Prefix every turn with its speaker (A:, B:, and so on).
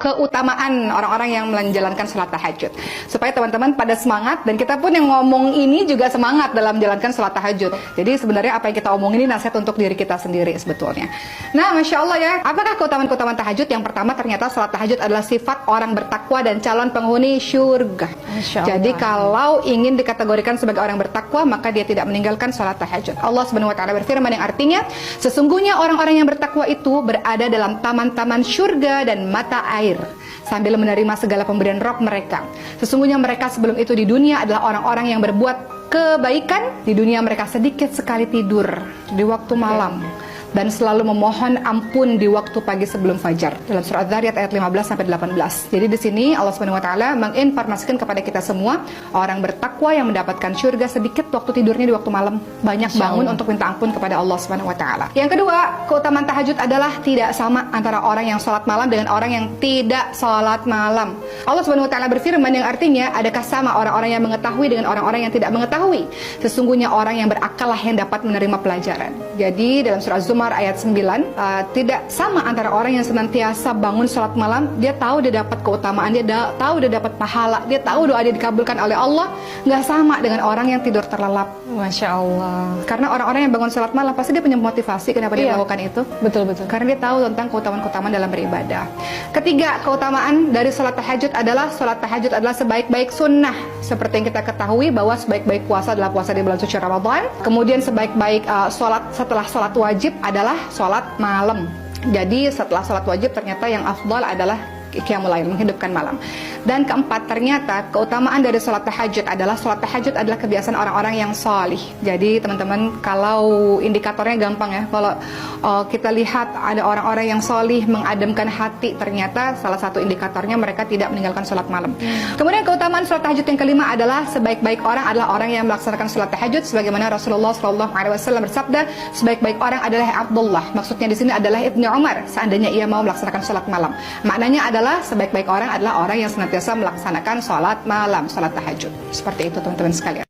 A: keutamaan orang-orang yang menjalankan sholat tahajud, supaya teman-teman pada semangat, dan kita pun yang ngomong ini juga semangat dalam menjalankan sholat tahajud. Jadi sebenarnya apa yang kita omongin ini nasihat untuk diri kita sendiri sebetulnya. Nah, Masya Allah ya, apakah keutamaan-keutamaan tahajud? Yang pertama, ternyata sholat tahajud adalah sifat orang bertakwa dan calon penghuni syurga. Jadi kalau ingin dikategorikan sebagai orang bertakwa, maka dia tidak meninggalkan sholat tahajud. Allah Subhanahu wa Ta'ala berfirman yang artinya, sesungguhnya orang-orang yang bertakwa itu berada dalam taman-taman syurga dan mata air, sambil menerima segala pemberian Rabb mereka. Sesungguhnya mereka sebelum itu di dunia adalah orang-orang yang berbuat kebaikan. Di dunia mereka sedikit sekali tidur di waktu malam dan selalu memohon ampun di waktu pagi sebelum fajar. Dalam surah Adz-Dzariyat ayat 15-18. Jadi di sini Allah Subhanahu wa Ta'ala menginformasikan kepada kita semua, orang bertakwa yang mendapatkan surga sedikit waktu tidurnya di waktu malam, banyak bangun untuk minta ampun kepada Allah Subhanahu wa Ta'ala. Yang kedua, keutamaan tahajud adalah tidak sama antara orang yang sholat malam dengan orang yang tidak sholat malam. Allah Subhanahu wa Ta'ala berfirman yang artinya, adakah sama orang-orang yang mengetahui dengan orang-orang yang tidak mengetahui? Sesungguhnya orang yang berakal lah yang dapat menerima pelajaran. Jadi dalam surah Az-Zumar ayat 9, tidak sama antara orang yang senantiasa bangun sholat malam, dia tahu dia dapat keutamaan, dia tahu dia dapat pahala, dia tahu doa dia dikabulkan oleh Allah, nggak sama dengan orang yang tidur terlelap.
B: Masya Allah.
A: Karena orang-orang yang bangun sholat malam pasti dia punya motivasi kenapa dia melakukan itu.
B: Betul-betul.
A: Karena dia tahu tentang keutamaan-keutamaan dalam beribadah. Ketiga, keutamaan dari sholat tahajud adalah sebaik-baik sunnah. Seperti yang kita ketahui bahwa sebaik-baik puasa adalah puasa di bulan suci Ramadan. Kemudian sebaik-baik sholat setelah sholat wajib adalah sholat malam. Jadi setelah sholat wajib ternyata yang afdal adalah qiyamul lail, menghidupkan malam. Dan keempat, ternyata keutamaan dari sholat tahajud adalah kebiasaan orang-orang yang salih. Jadi teman-teman, kalau indikatornya gampang ya, kalau kita lihat ada orang-orang yang salih mengademkan hati, ternyata salah satu indikatornya mereka tidak meninggalkan sholat malam. Kemudian keutamaan sholat tahajud yang kelima adalah sebaik-baik orang adalah orang yang melaksanakan sholat tahajud, sebagaimana Rasulullah SAW bersabda, sebaik-baik orang adalah Abdullah. Maksudnya di sini adalah Ibnu Umar, seandainya ia mau melaksanakan sholat malam. Maknanya adalah sebaik-baik orang adalah orang yang senantiasa melaksanakan sholat malam, sholat tahajud. Seperti itu teman-teman sekalian.